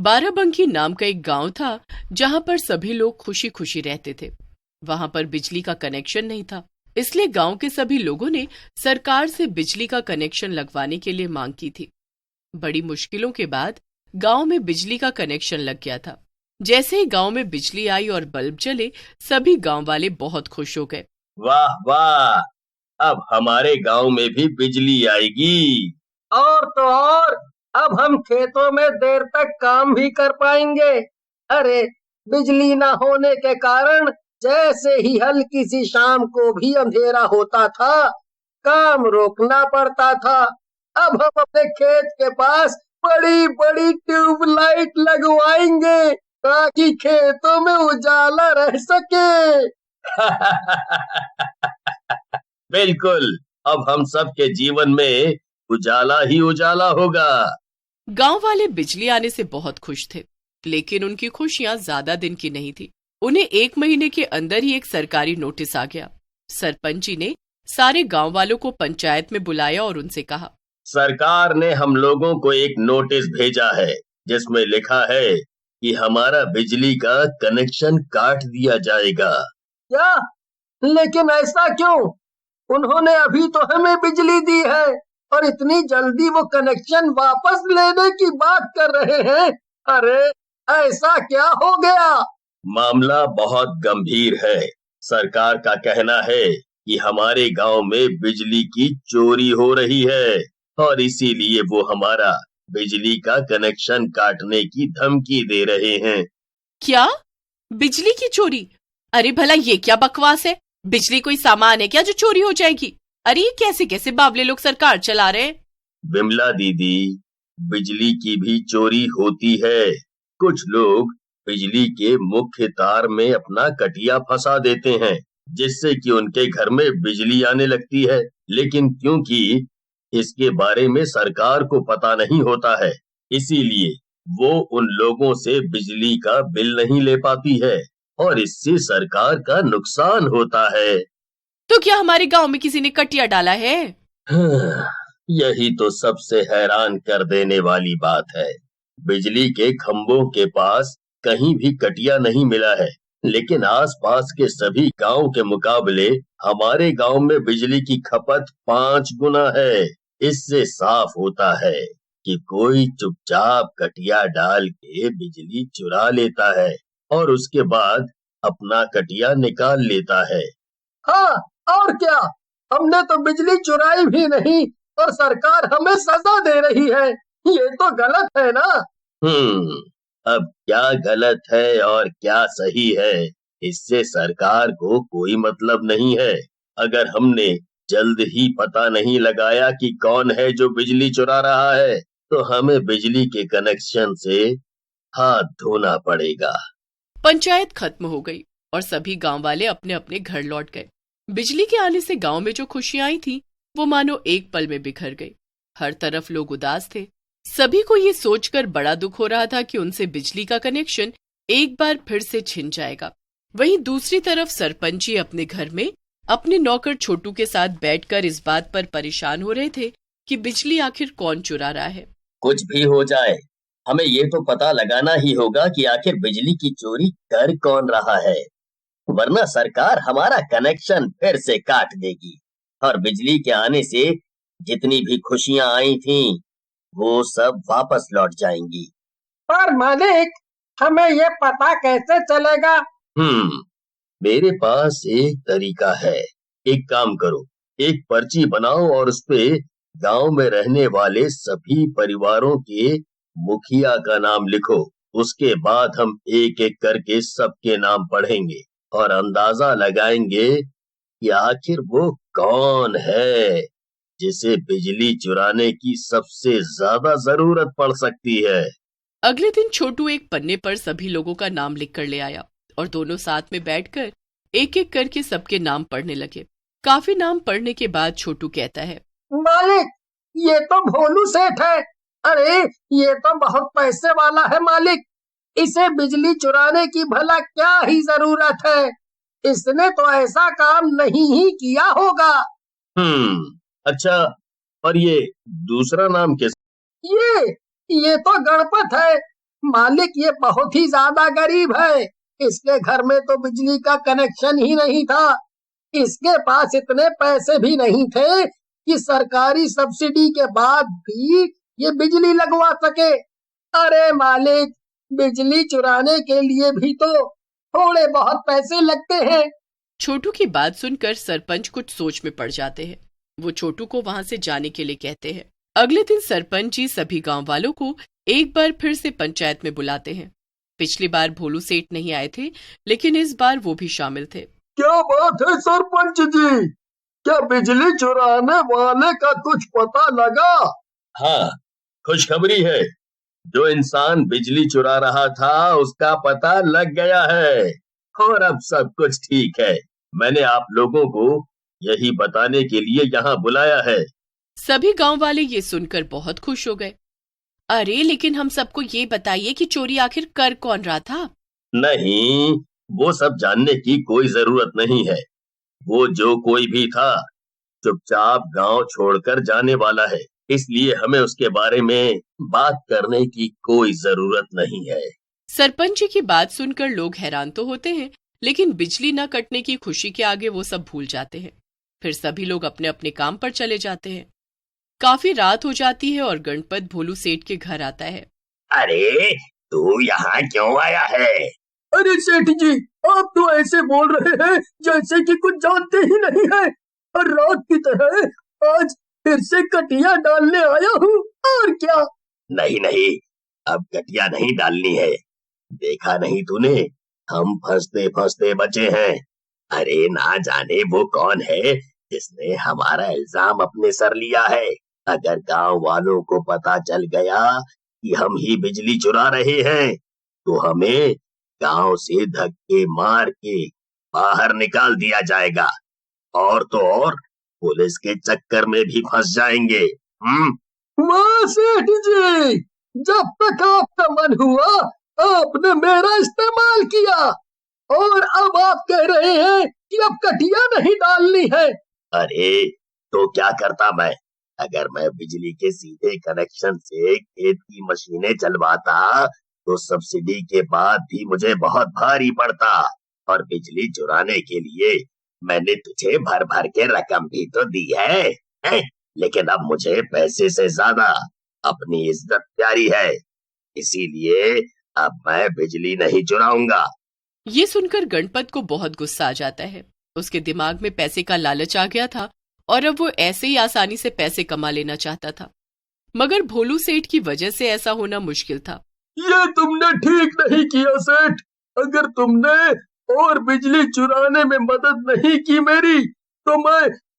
बाराबंकी नाम का एक गांव था जहां पर सभी लोग खुशी खुशी रहते थे। वहां पर बिजली का कनेक्शन नहीं था, इसलिए गांव के सभी लोगों ने सरकार से बिजली का कनेक्शन लगवाने के लिए मांग की थी। बड़ी मुश्किलों के बाद गांव में बिजली का कनेक्शन लग गया था। जैसे ही गांव में बिजली आई और बल्ब जले, सभी गांव वाले बहुत खुश हो गए। वाह वाह, अब हमारे गांव में भी बिजली आएगी। और तो और, अब हम खेतों में देर तक काम भी कर पाएंगे। अरे, बिजली न होने के कारण जैसे ही हल्की सी शाम को भी अंधेरा होता था, काम रोकना पड़ता था। अब हम अपने खेत के पास बड़ी बड़ी ट्यूबलाइट लगवाएंगे ताकि खेतों में उजाला रह सके। बिल्कुल, अब हम सब के जीवन में उजाला ही उजाला होगा। गांव वाले बिजली आने से बहुत खुश थे, लेकिन उनकी खुशियां ज्यादा दिन की नहीं थी। उन्हें 1 महीने के अंदर ही एक सरकारी नोटिस आ गया। सरपंच जी ने सारे गांव वालों को पंचायत में बुलाया और उनसे कहा, सरकार ने हम लोगों को एक नोटिस भेजा है जिसमें लिखा है कि हमारा बिजली का कनेक्शन काट दिया जाएगा। क्या? लेकिन ऐसा क्यों? उन्होंने अभी तो हमें बिजली दी है और इतनी जल्दी वो कनेक्शन वापस लेने की बात कर रहे हैं। अरे, ऐसा क्या हो गया? मामला बहुत गंभीर है। सरकार का कहना है कि हमारे गांव में बिजली की चोरी हो रही है और इसीलिए वो हमारा बिजली का कनेक्शन काटने की धमकी दे रहे हैं। क्या? बिजली की चोरी? अरे भला ये क्या बकवास है? बिजली कोई सामान है क्या जो चोरी हो जाएगी? अरे ये कैसे कैसे बावले लोग सरकार चला रहे हैं। बिमला दीदी, बिजली की भी चोरी होती है। कुछ लोग बिजली के मुख्य तार में अपना कटिया फंसा देते हैं जिससे कि उनके घर में बिजली आने लगती है, लेकिन क्योंकि इसके बारे में सरकार को पता नहीं होता है, इसीलिए वो उन लोगों से बिजली का बिल नहीं ले पाती है और इससे सरकार का नुकसान होता है। तो क्या हमारे गांव में किसी ने कटिया डाला है? यही तो सबसे हैरान कर देने वाली बात है। बिजली के खंभों के पास कहीं भी कटिया नहीं मिला है, लेकिन आसपास के सभी गांव के मुकाबले हमारे गांव में बिजली की खपत 5 गुना है। इससे साफ होता है कि कोई चुपचाप कटिया डाल के बिजली चुरा लेता है और उसके बाद अपना कटिया निकाल लेता है। हाँ, और क्या? हमने तो बिजली चुराई भी नहीं और सरकार हमें सजा दे रही है। ये तो गलत है ना? अब क्या गलत है और क्या सही है, इससे सरकार को कोई मतलब नहीं है। अगर हमने जल्द ही पता नहीं लगाया कि कौन है जो बिजली चुरा रहा है, तो हमें बिजली के कनेक्शन से हाथ धोना पड़ेगा। पंचायत खत्म हो गई और सभी गांव वाले अपने अपने घर लौट गए। बिजली के आने से गांव में जो खुशियां आई थी, वो मानो एक पल में बिखर गई। हर तरफ लोग उदास थे। सभी को ये सोचकर बड़ा दुख हो रहा था कि उनसे बिजली का कनेक्शन एक बार फिर से छिन जाएगा। वहीं दूसरी तरफ सरपंच जी अपने घर में अपने नौकर छोटू के साथ बैठकर इस बात पर परेशान हो रहे थे कि बिजली आखिर कौन चुरा रहा है। कुछ भी हो जाए, हमें ये तो पता लगाना ही होगा कि आखिर बिजली की चोरी कर कौन रहा है, वरना सरकार हमारा कनेक्शन फिर से काट देगी और बिजली के आने से जितनी भी खुशियां आई थीं, वो सब वापस लौट जाएंगी। पर मालिक, हमें ये पता कैसे चलेगा? मेरे पास एक तरीका है। एक काम करो, एक पर्ची बनाओ और उस पे गांव में रहने वाले सभी परिवारों के मुखिया का नाम लिखो। उसके बाद हम एक एक करके सबके नाम पढ़ेंगे और अंदाजा लगाएंगे कि आखिर वो कौन है जिसे बिजली चुराने की सबसे ज्यादा जरूरत पड़ सकती है। अगले दिन छोटू एक पन्ने पर सभी लोगों का नाम लिखकर ले आया और दोनों साथ में बैठकर एक एक करके सबके नाम पढ़ने लगे। काफी नाम पढ़ने के बाद छोटू कहता है, मालिक, ये तो भोलू सेठ है। अरे, ये तो बहुत पैसे वाला है मालिक। इसे बिजली चुराने की भला क्या ही जरूरत है? इसने तो ऐसा काम नहीं ही किया होगा। अच्छा, और ये दूसरा नाम किस? ये तो गणपत है। मालिक ये बहुत ही ज्यादा गरीब है। इसके घर में तो बिजली का कनेक्शन ही नहीं था। इसके पास इतने पैसे भी नहीं थे कि सरकारी सब्सिडी के बाद भी ये बिजली लगवा सके। अरे मालिक, बिजली चुराने के लिए भी तो थोड़े बहुत पैसे लगते हैं। छोटू की बात सुनकर सरपंच कुछ सोच में पड़ जाते हैं। वो छोटू को वहां से जाने के लिए कहते हैं। अगले दिन सरपंच जी सभी गांव वालों को एक बार फिर से पंचायत में बुलाते हैं। पिछली बार भोलू सेठ नहीं आए थे, लेकिन इस बार वो भी शामिल थे। क्या बात है सरपंच जी, क्या बिजली चुराने वाले का कुछ पता लगा? हाँ, खुशखबरी है। जो इंसान बिजली चुरा रहा था उसका पता लग गया है और अब सब कुछ ठीक है। मैंने आप लोगों को यही बताने के लिए यहाँ बुलाया है। सभी गांव वाले ये सुनकर बहुत खुश हो गए। अरे लेकिन हम सबको ये बताइए कि चोरी आखिर कर कौन रहा था? नहीं, वो सब जानने की कोई जरूरत नहीं है। वो जो कोई भी था चुपचाप गांव छोड़कर जाने वाला है, इसलिए हमें उसके बारे में बात करने की कोई जरूरत नहीं है। सरपंच जी की बात सुनकर लोग हैरान तो होते हैं, लेकिन बिजली न कटने की खुशी के आगे वो सब भूल जाते हैं। फिर सभी लोग अपने अपने काम पर चले जाते हैं। काफी रात हो जाती है और गणपत भोलू सेठ के घर आता है। अरे तू यहाँ क्यों आया है? अरे सेठ जी, आप तो ऐसे बोल रहे हैं जैसे कि कुछ जानते ही नहीं है। और रात की तरह आज फिर से कटिया डालने आया हूँ, और क्या? नहीं नहीं, अब कटिया नहीं डालनी है। देखा नहीं तूने, हम फंसते फंसते बचे हैं। अरे ना जाने वो कौन है जिसने हमारा इल्जाम अपने सर लिया है। अगर गांव वालों को पता चल गया कि हम ही बिजली चुरा रहे हैं तो हमें गांव से धक्के मार के बाहर निकाल दिया जाएगा, और तो और पुलिस के चक्कर में भी फंस जाएंगे। वाह सेठ जी, जब तक आपका मन हुआ आपने मेरा इस्तेमाल किया, और अब आप कह रहे हैं कि अब कटिया नहीं डालनी है। अरे तो क्या करता मैं? अगर मैं बिजली के सीधे कनेक्शन से खेत की मशीनें चलवाता तो सब्सिडी के बाद भी मुझे बहुत भारी पड़ता, और बिजली चुराने के लिए मैंने तुझे भर भर के रकम भी तो दी है? लेकिन अब मुझे पैसे से ज्यादा अपनी इज्जत प्यारी है, इसीलिए अब मैं बिजली नहीं चुराऊंगा। ये सुनकर गणपत को बहुत गुस्सा आ जाता है। उसके दिमाग में पैसे का लालच आ गया था और अब वो ऐसे ही आसानी से पैसे कमा लेना चाहता था, मगर भोलू सेठ की वजह से ऐसा होना मुश्किल था। ये तुमने ठीक नहीं किया सेठ। अगर तुमने और बिजली चुराने में मदद नहीं की मेरी, तो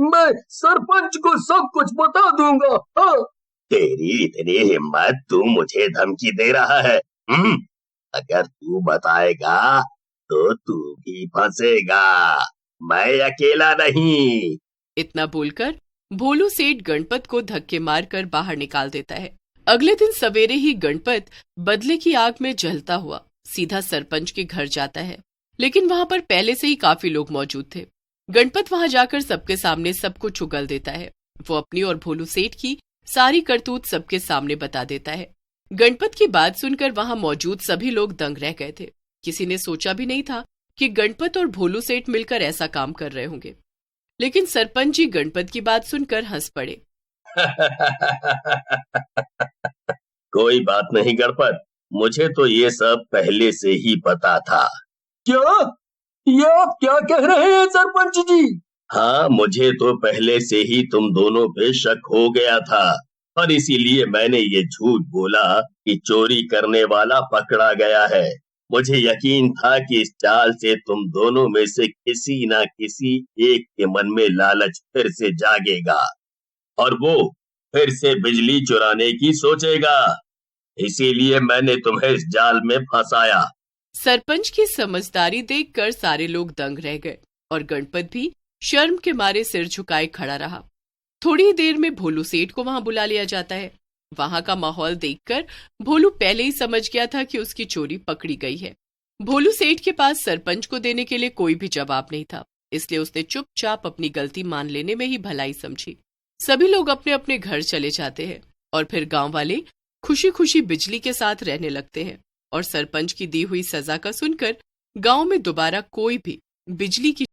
मैं सरपंच को सब कुछ बता दूंगा। हाँ। तेरी इतनी हिम्मत, तू मुझे धमकी दे रहा है? अगर तू बताएगा तो तू भी फंसेगा, मैं अकेला नहीं। इतना बोलकर भोलू सेठ गणपत को धक्के मारकर बाहर निकाल देता है। अगले दिन सवेरे ही गणपत बदले की आग में जलता हुआ सीधा सरपंच के घर जाता है, लेकिन वहां पर पहले से ही काफी लोग मौजूद थे। गणपत वहां जाकर सबके सामने सब कुछ उगल देता है। वो अपनी और भोलू सेठ की सारी करतूत सबके सामने बता देता है। गणपत की बात सुनकर वहां मौजूद सभी लोग दंग रह गए थे। किसी ने सोचा भी नहीं था कि गणपत और भोलू सेठ मिलकर ऐसा काम कर रहे होंगे, लेकिन सरपंच जी गणपत की बात सुनकर हंस पड़े। कोई बात नहीं गणपत, मुझे तो ये सब पहले से ही पता था। क्या? ये आप क्या कह रहे हैं सरपंच जी? हाँ, मुझे तो पहले से ही तुम दोनों पे शक हो गया था, और इसीलिए मैंने ये झूठ बोला कि चोरी करने वाला पकड़ा गया है। मुझे यकीन था कि इस चाल से तुम दोनों में से किसी ना किसी एक के मन में लालच फिर से जागेगा और वो फिर से बिजली चुराने की सोचेगा, इसीलिए मैंने तुम्हें इस जाल में फंसाया। सरपंच की समझदारी देखकर सारे लोग दंग रह गए और गणपत भी शर्म के मारे सिर झुकाए खड़ा रहा। थोड़ी देर में भोलू सेठ को वहां बुला लिया जाता है। वहां का माहौल देखकर भोलू पहले ही समझ गया था कि उसकी चोरी पकड़ी गई है। भोलू सेठ के पास सरपंच को देने के लिए कोई भी जवाब नहीं था, इसलिए उसने चुपचाप अपनी गलती मान लेने में ही भलाई समझी। सभी लोग अपने अपने घर चले जाते हैं और फिर गांव वाले खुशी खुशी बिजली के साथ रहने लगते हैं। और सरपंच की दी हुई सजा का सुनकर गांव में दोबारा कोई भी बिजली की